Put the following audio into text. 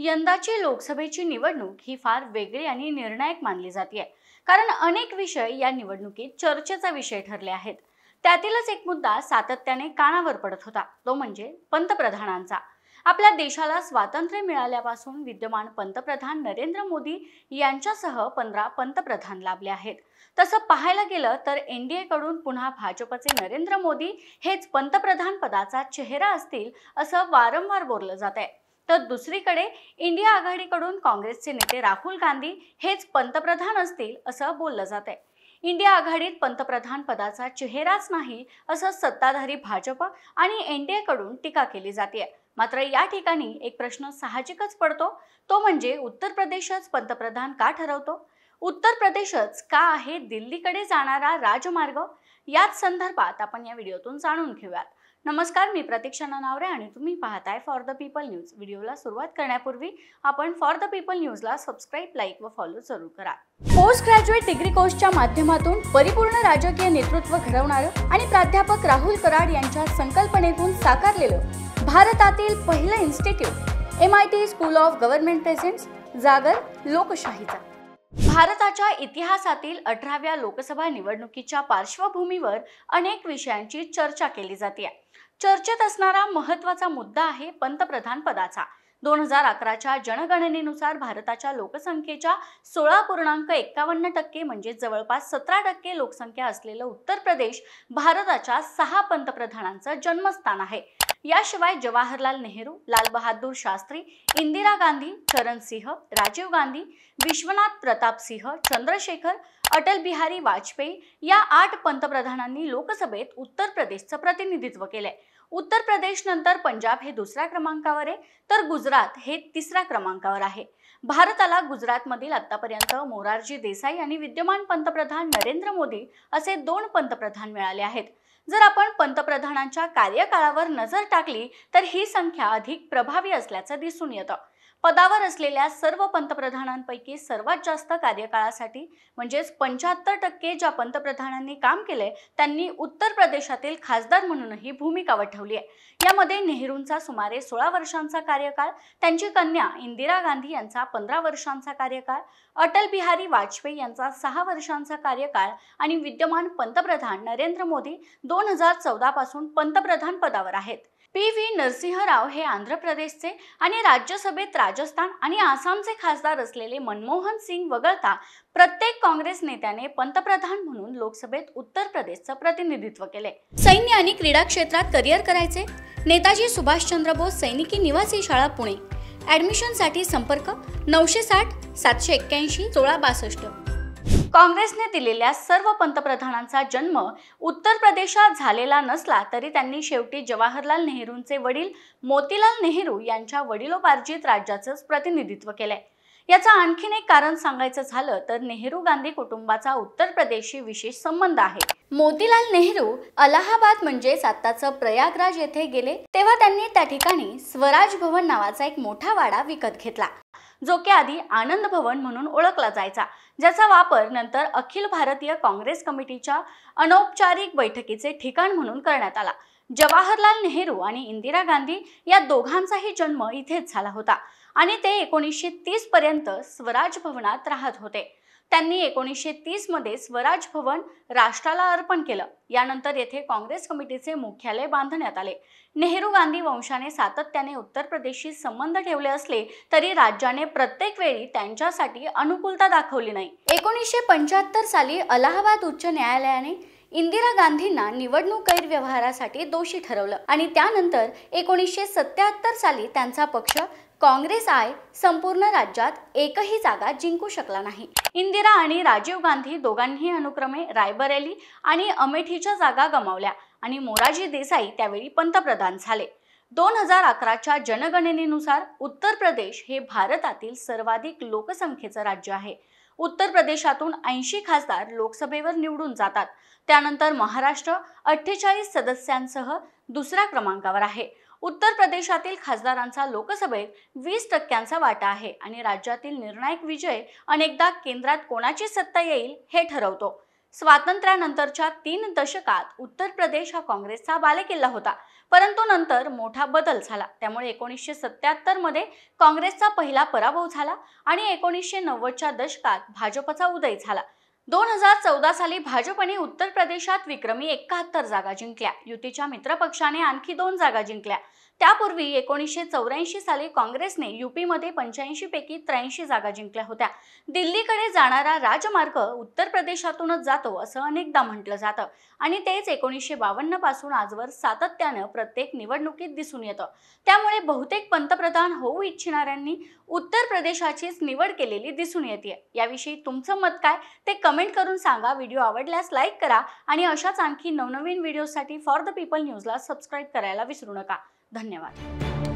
यंदाची लोकसभेची निवडणूक ही फार वेगळी आणि निर्णायक मानली जाते, कारण अनेक विषय या निवडणुकीत चर्चेचा विषय ठरले आहेत। त्यातीलच एक मुद्दा सातत्याने कानावर पडत होता, तो म्हणजे पंतप्रधानांचा। आपल्या देशाला स्वातंत्र्य मिळाल्यापासून विद्यमान पंतप्रधान नरेंद्र मोदी यांच्यासह 15 पंतप्रधान लाभले आहेत। तसं पाहायला गेलं तर एनडीए कडून पुन्हा भाजपचे नरेंद्र मोदी हेच पंतप्रधान पदाचा चेहरा असतील असं वारंवार बोललं जात आहे। तर दुसरीकडे इंडिया आघाडीकडून काँग्रेसचे नेते राहुल गांधी हेच पंतप्रधान असतील असं बोललं जात आहे। इंडिया आघाडीत पंतप्रधान पदाचा चेहराच नाही असं सत्ताधारी भाजप आणि एनडीए कडून टीका केली जाते। मात्र या ठिकाणी एक प्रश्न साहजिकच पडतो, तो म्हणजे उत्तर प्रदेशच पंतप्रधान का ठरवतो? उत्तर प्रदेशच का आहे दिल्लीकडे जाणारा राजमार्ग? याच संदर्भात आपण या व्हिडिओतून जाणून घेऊयात। नमस्कार, मी प्रतीक्षा नानावरे आणि तुम्ही पाहताय फॉर द पीपल न्यूज। व्हिडिओला सुरुवात करण्यापूर्वी आपण फॉर द पीपल न्यूजला सबस्क्राइब, लाईक व फॉलो जरूर करा। पोस्ट ग्रॅज्युएट डिग्री कोर्सच्या माध्यमातून परिपूर्ण राजकीय नेतृत्व घडवणारं आणि प्राध्यापक राहुल कराड यांच्या संकल्पनेतून साकारलेलं भारतातील पहिलं institute MIT school of government presents जागर लोकशाहीचा। भारताच्या इतिहासातील 18व्या लोकसभा निवडणुकीच्या पार्श्वभूमीवर अनेक विषयांची चर्चा केली जाते। चर्चेत असणारा महत्त्वाचा मुद्दा आहे पंतप्रधान पदाचा। 2011च्या जनगणनेनुसार भारताच्या लोकसंख्येच्या 16.51% म्हणजे जवळपास 17% लोकसंख्या असलेलं उत्तर प्रदेश भारताच्या 6 पंतप्रधानांचं जन्मस्थान आहे। याशिवाय जवाहरलाल नेहरू, लाल बहादूर शास्त्री, इंदिरा गांधी, चरण सिंह, राजीव गांधी, विश्वनाथ प्रताप सिंह, चंद्रशेखर, अटल बिहारी वाजपेयी या 8 पंतप्रधानांनी लोकसभेत उत्तर प्रदेशचं प्रतिनिधित्व केलंय। उत्तर प्रदेश नंतर पंजाब हे दुसऱ्या क्रमांकावर आहे, तर गुजरात हे तिसऱ्या क्रमांकावर आहे। भारताला गुजरातमधील आतापर्यंत मोरारजी देसाई आणि विद्यमान पंतप्रधान नरेंद्र मोदी असे 2 पंतप्रधान मिळाले आहेत। जर आपण पंतप्रधानांच्या कार्यकाळावर नजर टाकली तर ही संख्या अधिक प्रभावी असल्याचं दिसून येतं। पदावर असलेल्या सर्व पंतप्रधानांपैकी सर्वात जास्त कार्यकाळासाठी म्हणजेच 75% ज्या पंतप्रधानांनी काम केले त्यांनी उत्तर प्रदेशातील खासदार म्हणूनही भूमिका वठवली आहे। यामध्ये नेहरूंचा सुमारे 16 वर्षांचा कार्यकाळ, त्यांची कन्या इंदिरा गांधी यांचा 15 वर्षांचा कार्यकाळ, अटल बिहारी वाजपेयी यांचा 6 वर्षांचा कार्यकाळ आणि विद्यमान पंतप्रधान नरेंद्र मोदी 2014 पासून पंतप्रधान पदावर आहेत। PV नरसिंहराव हे आंध्र प्रदेशचे आणि राज्यसभेत राजस्थान आणि आसामचे खासदार असलेले मनमोहन सिंग वगळता प्रत्येक काँग्रेस नेत्याने पंतप्रधान म्हणून लोकसभेत उत्तर प्रदेशचं प्रतिनिधित्व केले। सैन्य आणि क्रीडा क्षेत्रात करिअर करायचे? नेताजी सुभाषचंद्र बोस सैनिकी निवासी शाळा पुणे। ॲडमिशनसाठी संपर्क 960 781 1662। काँग्रेसने दिलेल्या सर्व पंतप्रधानांचा जन्म उत्तर प्रदेशात झालेला नसला तरी त्यांनी शेवटी जवाहरलाल नेहरूंचे वडील मोतीलाल नेहरू यांच्या वडिलोपार्जित राज्याचंच प्रतिनिधित्व केलंय। याचं आणखीन एक कारण सांगायचं झालं तर नेहरू गांधी कुटुंबाचा उत्तर प्रदेशशी विशेष संबंध आहे। मोतीलाल नेहरू अलाहाबाद म्हणजेच आत्ताचं प्रयागराज येथे गेले तेव्हा त्यांनी त्या ठिकाणी स्वराज भवन नावाचा एक मोठा वाडा विकत घेतला, जो की आधी आनंद भवन म्हणून ओळखला जायचा, ज्याचा वापर नंतर अखिल भारतीय काँग्रेस कमिटीच्या अनौपचारिक बैठकीचे ठिकाण म्हणून करण्यात आला। जवाहरलाल नेहरू आणि इंदिरा गांधी या दोघांचाही जन्म इथेच झाला होता आणि ते 1930 पर्यंत स्वराज भवनात राहत होते। त्यांनी 1930 मध्ये स्वराज भवन राष्ट्राला अर्पण केलं। यानंतर येथे काँग्रेस कमिटीचे मुख्यालय बांधण्यात आले। नेहरू गांधी वंशाने सातत्याने उत्तर प्रदेशशी संबंध ठेवले असले तरी राज्याने प्रत्येक वेळी त्यांच्यासाठी अनुकूलता दाखवली नाही। 1975 साली अलाहाबाद उच्च न्यायालयाने इंदिरा गांधींना निवडणूक गैरव्यवहारासाठी दोषी ठरवलं आणि त्यानंतर 1977 साली त्यांचा पक्ष काँग्रेस संपूर्ण राज्यात एकही जागा जिंकू शकला नाही। इंदिरा आणि राजीव गांधी दोघांनी अनुक्रमे रायबरेली आणि अमेठीच्या जागा गमावल्या आणि मोरारजी देसाई त्यावेळी पंतप्रधान झाले। 2011च्या जनगणनेनुसार उत्तर प्रदेश हे भारतातील सर्वाधिक लोकसंख्येचं राज्य आहे। उत्तर प्रदेशातून 80 खासदार लोकसभेवर निवडून जातात। त्यानंतर महाराष्ट्र 48 सदस्यांसह दुसऱ्या क्रमांकावर आहे। उत्तर प्रदेशातील खासदारांचा लोकसभेत 20% वाटा आहे आणि राज्यातील निर्णायक विजय अनेकदा केंद्रात कोणाची सत्ता येईल हे ठरवतो। स्वातंत्र्यानंतरच्या 3 दशकात उत्तर प्रदेश हा काँग्रेसचा बालेकिल्ला होता, परंतु नंतर मोठा बदल झाला। त्यामुळे 1977 मध्ये काँग्रेसचा पहिला पराभव झाला आणि 1990च्या दशकात भाजपचा उदय झाला। 2014 साली भाजपने उत्तर प्रदेशात विक्रमी 71 जागा जिंकल्या। युतीच्या मित्रपक्षाने आणखी 2 जागा जिंकल्या। त्यापूर्वी 1984 साली काँग्रेसने यूपीमध्ये 85 पैकी 83 जागा जिंकल्या होत्या। दिल्लीकडे जाणारा राजमार्ग उत्तर प्रदेशातूनच जातो असं अनेकदा म्हटलं जातं आणि तेच 1952 पासून आजवर सातत्यानं प्रत्येक निवडणुकीत दिसून येतं। त्यामुळे बहुतेक पंतप्रधान होऊ इच्छिणाऱ्यांनी उत्तर प्रदेशाचीच निवड केलेली दिसून येते। याविषयी तुमचं मत काय ते कमेंट करून सांगा। व्हिडिओ आवडल्यास लाईक करा आणि अशाच आणखी नवनवीन व्हिडिओसाठी फॉर द पीपल न्यूजला सबस्क्राईब करायला विसरू नका। धन्यवाद।